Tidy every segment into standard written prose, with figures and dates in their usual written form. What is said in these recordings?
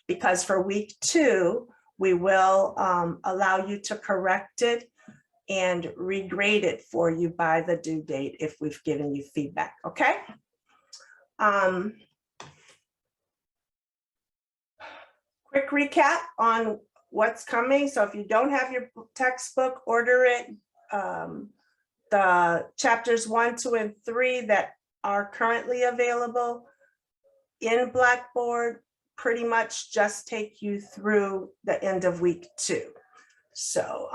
because for week 2, we will allow you to correct it and regrade it for you by the due date if we've given you feedback, okay? Quick recap on what's coming. So if you don't have your textbook, order it. The chapters 1, 2, and 3 that are currently available in Blackboard pretty much just take you through the end of week 2. So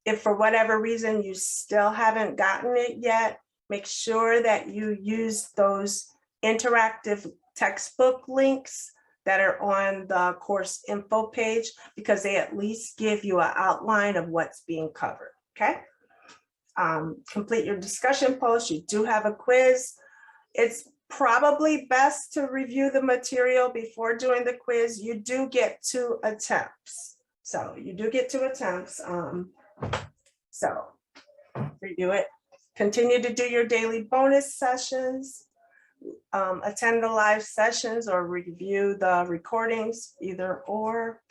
if for whatever reason you still haven't gotten it yet, make sure that you use those interactive textbook links that are on the course info page, because they at least give you an outline of what's being covered, okay? Complete your discussion post. You do have a quiz. It's probably best to review the material before doing the quiz. You do get 2 attempts. So you do get 2 attempts. So review it. Continue to do your daily bonus sessions. Attend the live sessions or review the recordings, either or.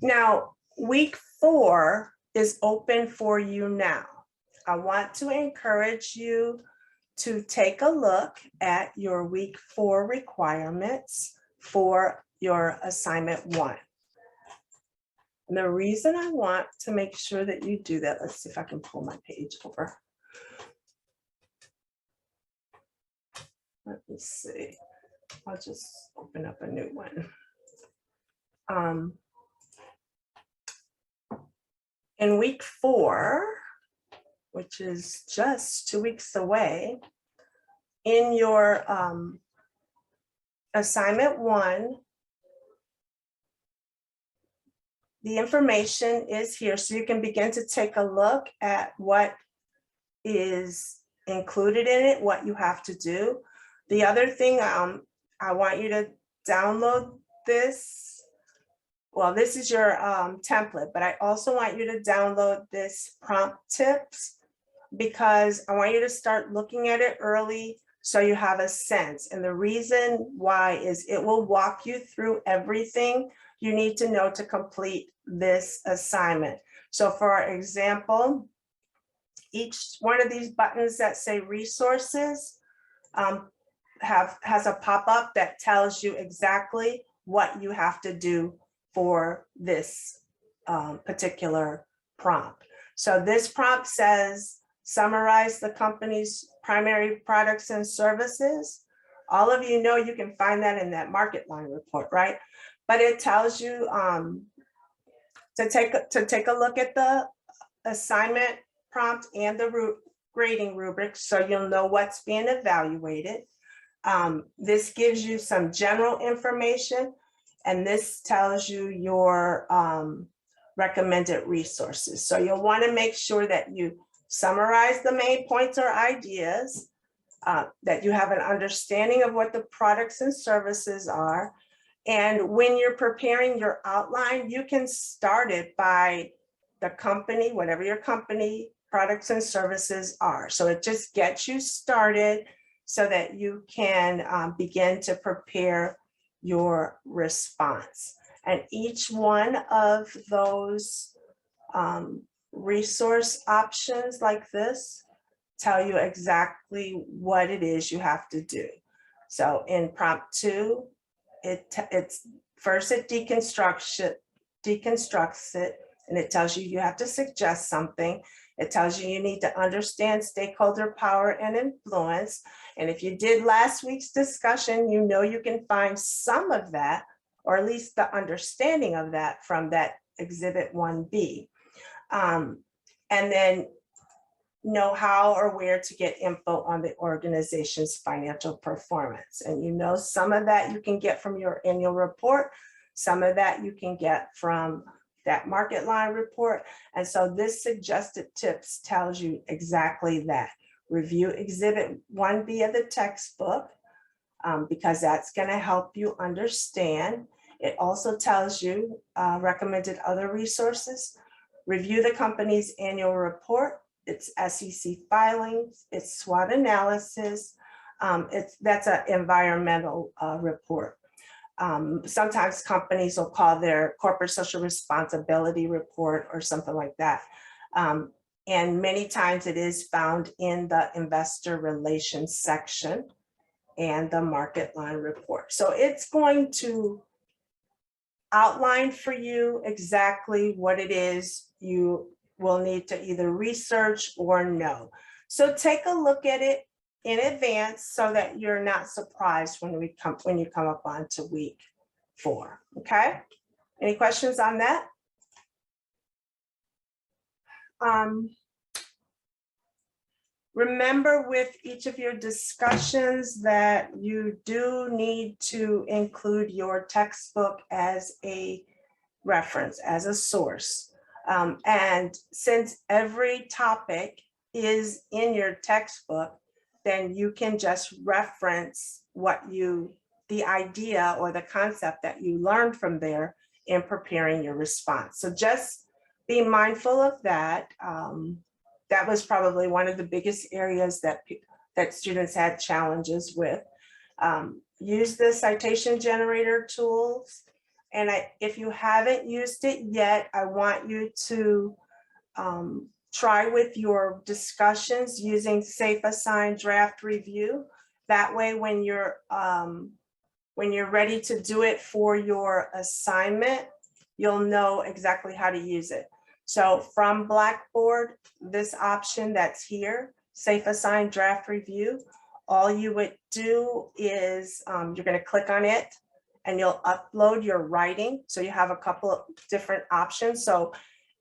Now, week 4 is open for you now. I want to encourage you to take a look at your week 4 requirements for your assignment 1. And the reason I want to make sure that you do that, let's see if I can pull my page over. Let me see. I'll just open up a new one. In week 4, which is just 2 weeks away, in your assignment 1, the information is here, so you can begin to take a look at what is included in it, what you have to do. The other thing, I want you to download this. Well, this is your template, but I also want you to download this prompt tips, because I want you to start looking at it early so you have a sense. And the reason why is it will walk you through everything you need to know to complete this assignment. So for example, each one of these buttons that say resources has a pop-up that tells you exactly what you have to do for this particular prompt. So this prompt says, summarize the company's primary products and services. All of you know you can find that in that market line report, right? But it tells you to take a look at the assignment prompt and the grading rubric, so you'll know what's being evaluated. This gives you some general information, and this tells you your recommended resources. So you'll want to make sure that you summarize the main points or ideas, that you have an understanding of what the products and services are. And when you're preparing your outline, you can start it by the company, whatever your company products and services are. So it just gets you started so that you can begin to prepare your response. And each one of those resource options like this tell you exactly what it is you have to do. So in prompt 2, it's first it deconstructs it, and it tells you you have to suggest something. It tells you you need to understand stakeholder power and influence. And if you did last week's discussion, you know you can find some of that, or at least the understanding of that, from that exhibit 1B. And then know how or where to get info on the organization's financial performance. And you know some of that you can get from your annual report, some of that you can get from that market line report. And so this suggested tips tells you exactly that. Review exhibit 1B of the textbook, because that's going to help you understand. It also tells you recommended other resources. Review the company's annual report, its SEC filings, its SWOT analysis. That's an environmental report. Sometimes companies will call their corporate social responsibility report or something like that. And many times it is found in the investor relations section and the market line report. So it's going to outline for you exactly what it is you will need to either research or know. So take a look at it in advance so that you're not surprised when you come up onto week 4. Okay, any questions on that? Remember with each of your discussions that you do need to include your textbook as a reference, as a source. And since every topic is in your textbook, then you can just reference the idea or the concept that you learned from there in preparing your response. So just be mindful of that. That was probably one of the biggest areas that students had challenges with. Use the citation generator tools. And if you haven't used it yet, I want you to try with your discussions using Safe Assign Draft Review. That way, when you're ready to do it for your assignment, you'll know exactly how to use it. So from Blackboard, this option that's here, Safe Assign Draft Review, all you would do is you're going to click on it and you'll upload your writing. So you have a couple of different options. So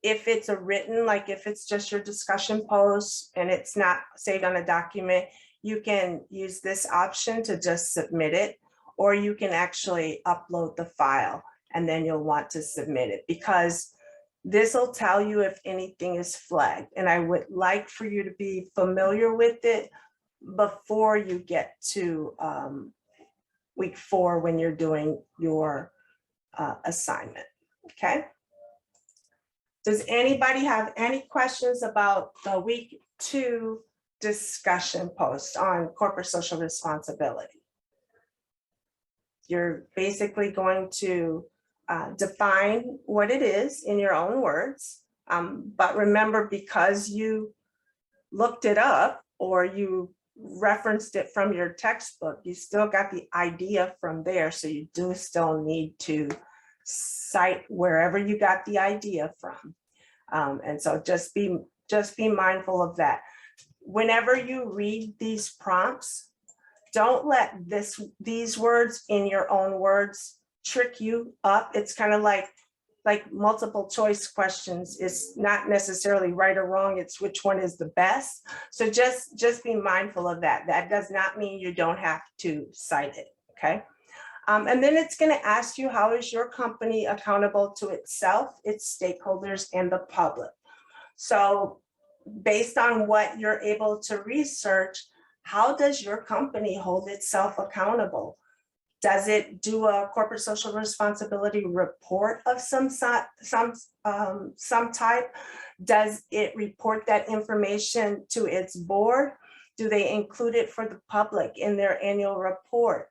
if it's a written, like if it's just your discussion post and it's not saved on a document, you can use this option to just submit it, or you can actually upload the file and then you'll want to submit it, because this will tell you if anything is flagged. And I would like for you to be familiar with it before you get to week 4 when you're doing your assignment. Okay. Does anybody have any questions about the week 2 discussion post on corporate social responsibility? You're basically going to define what it is in your own words. But remember, because you looked it up or you referenced it from your textbook, you still got the idea from there. So you do still need to cite wherever you got the idea from. And so just be mindful of that. Whenever you read these prompts, don't let these words in your own words trick you up. It's kind of like multiple choice questions. It's not necessarily right or wrong, it's which one is the best. So just be mindful of that. That does not mean you don't have to cite it, okay? And then it's going to ask you, how is your company accountable to itself, its stakeholders, and the public? So based on what you're able to research, how does your company hold itself accountable? Does it do a corporate social responsibility report of some type? Does it report that information to its board? Do they include it for the public in their annual report?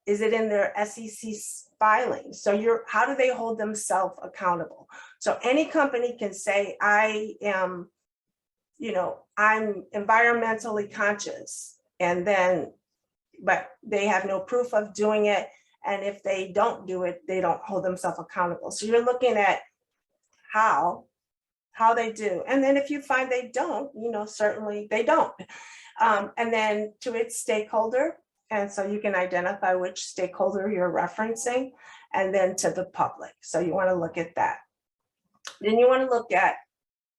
Is it in their SEC filing? So how do they hold themselves accountable? So any company can say, I am, I'm environmentally conscious, and then but they have no proof of doing it. And if they don't do it, they don't hold themselves accountable. So you're looking at how they do. And then if you find they don't, certainly they don't. And then to its stakeholder. And so you can identify which stakeholder you're referencing, and then to the public. So you want to look at that. Then you want to look at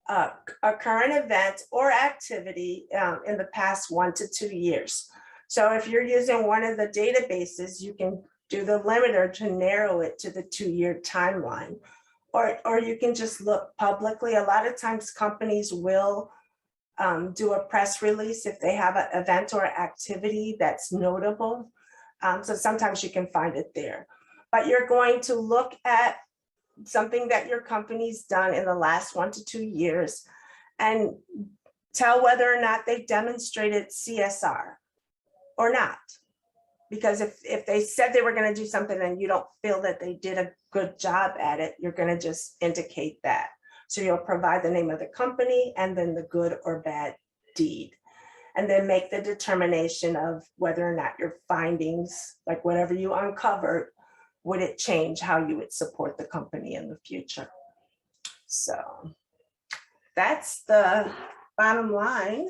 a current event or activity in the past 1 to 2 years. So if you're using one of the databases, you can do the limiter to narrow it to the 2-year timeline, or you can just look publicly. A lot of times companies will do a press release if they have an event or activity that's notable. So sometimes you can find it there, but you're going to look at something that your company's done in the last 1 to 2 years and tell whether or not they demonstrated CSR or not. Because if they said they were going to do something and you don't feel that they did a good job at it, you're going to just indicate that. So you'll provide the name of the company and then the good or bad deed. And then make the determination of whether or not your findings, like whatever you uncovered, would it change how you would support the company in the future. So that's the bottom line.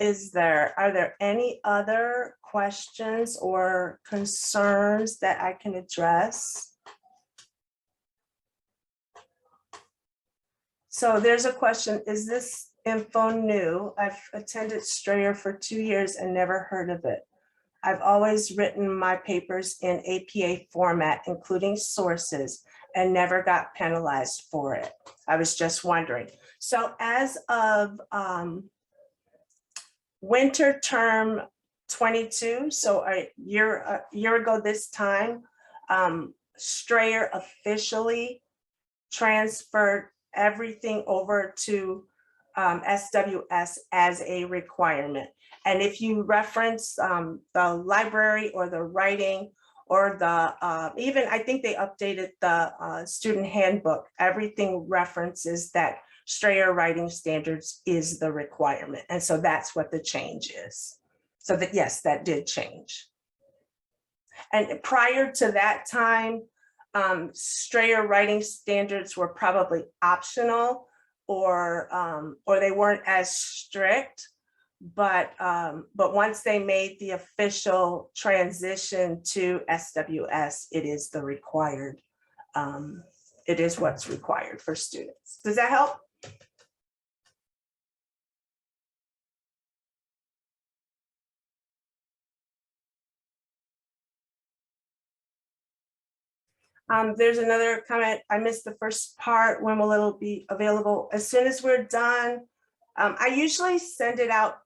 Are there any other questions or concerns that I can address? So there's a question, is this info new? I've attended Strayer for 2 years and never heard of it. I've always written my papers in APA format, including sources, and never got penalized for it. I was just wondering. So as of winter term 22, so a year ago this time, Strayer officially transferred everything over to SWS as a requirement. And if you reference the library or the writing or the, even I think they updated the student handbook, everything references that Strayer writing standards is the requirement. And so that's what the change is. So that, yes, that did change. And prior to that time, Strayer writing standards were probably optional, or they weren't as strict. But once they made the official transition to SWS, it is the required. It is what's required for students. Does that help? There's another comment. I missed the first part. When will it be available? As soon as we're done. I usually send it out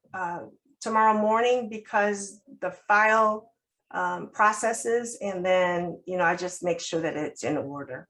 tomorrow morning because the file processes, and then I just make sure that it's in order.